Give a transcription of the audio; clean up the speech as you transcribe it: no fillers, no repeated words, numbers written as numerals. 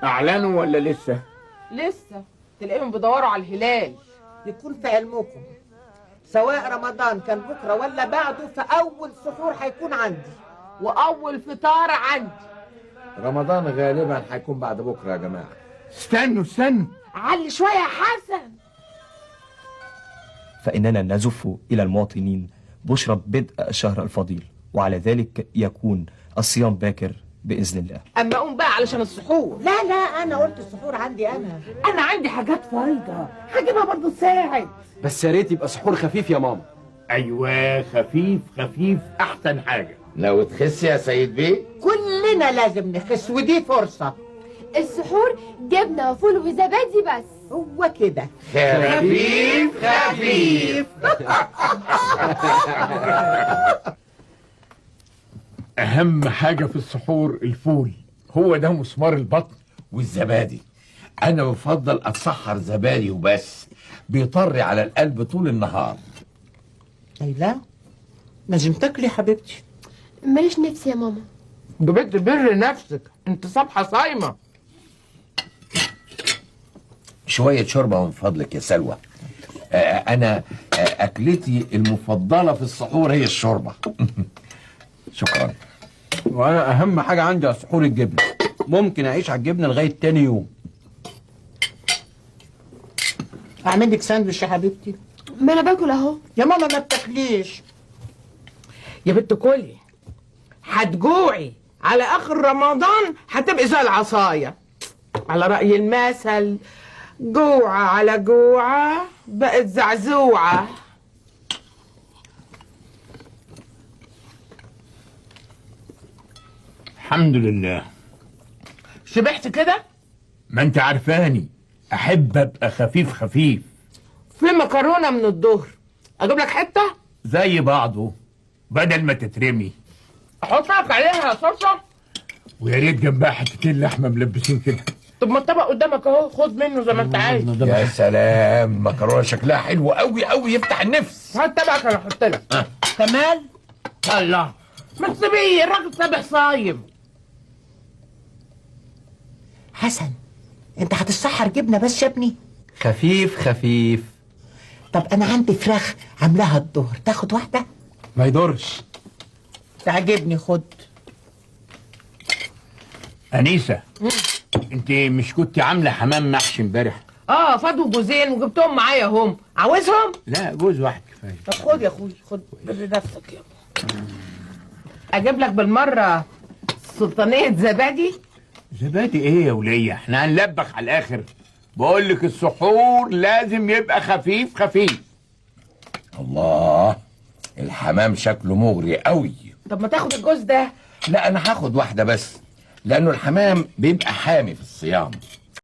اعلنوا ولا لسه؟ لسه، تلاقيهم بيدوروا على الهلال. يكون في علمكم سواء رمضان كان بكره ولا بعده، فاول سحور هيكون عندي واول فطار عندي. رمضان غالبا هيكون بعد بكره يا جماعه. استنوا علي شويه يا حسن. فإننا نزف إلى المواطنين بشرى بدء الشهر الفضيل، وعلى ذلك يكون الصيام باكر بإذن الله. اما اقوم بقى علشان السحور. لا انا قلت السحور عندي انا عندي حاجات فايضه هجيبها برضه تساعد. بس يا ريت يبقى سحور خفيف يا ماما. ايوه، خفيف احسن حاجه. لو تخس يا سيد بيه كلنا لازم نخس ودي فرصه. السحور جبنه وفول وزبادي بس. هو كده خفيف. اهم حاجه في السحور الفول، هو ده مسمار البطن. والزبادي انا بفضل اتسحر زبادي وبس، بيطري على القلب طول النهار. ليلى لازم تاكلي حبيبتي. ماليش نفسي يا ماما. بجد بر نفسك، انت صبحه صايمه. شويه شوربه من فضلك يا سلوى. انا اكلتي المفضله في السحور هي الشوربه. شكرا. وانا اهم حاجه عندي على السحور الجبنه، ممكن اعيش على الجبنه لغايه تاني يوم. اعمل لك ساندوتش يا حبيبتي. ما انا باكل اهو. يا ماما ما بتاكليش. يا بنت كلي، هتجوعي على اخر رمضان هتبقي زي العصايه، على رأي المثل جوعة على جوعة بقت زعزوعة. الحمد لله. شبعت كده؟ ما انت عارفاني احب ابقى خفيف. في مكرونة من الظهر، اجيب لك حتة؟ زي بعضه بدل ما تترمي. احط لك عليها صلصة؟ ويا ريت جنبها حتتين لحمه ملبسين كده. طب ما الطبق قدامك اهو، خد منه زي ما انت عايز. يا سلام، مكرونه شكلها حلو قوي يفتح النفس. هات طبقك انا احط لك. كمال الله، ما تسيبيه الراجل صابح صايم. حسن انت هتتسحر جبنه بس يا ابني؟ خفيف. طب انا عندي فراخ عاملاها الظهر، تاخد واحده؟ ما يضرش. تعجبني، خد. انيسه، انت مش كنت عامله حمام محشي امبارح؟ فاضوا جوزين وجبتهم معايا هم، عاوزهم؟ لا، جوز واحد كفايه. طب خد يا اخوي، خد بر نفسك يا اجيب لك بالمره سلطانيه زبادي. زبادي ايه يا وليه؟ احنا هنلبخ على الاخر. بقول لك السحور لازم يبقى خفيف. الله، الحمام شكله مغري قوي. طب ما تاخد الجوز ده. لا انا هاخد واحده بس، لانه الحمام بيبقى حامي في الصيام.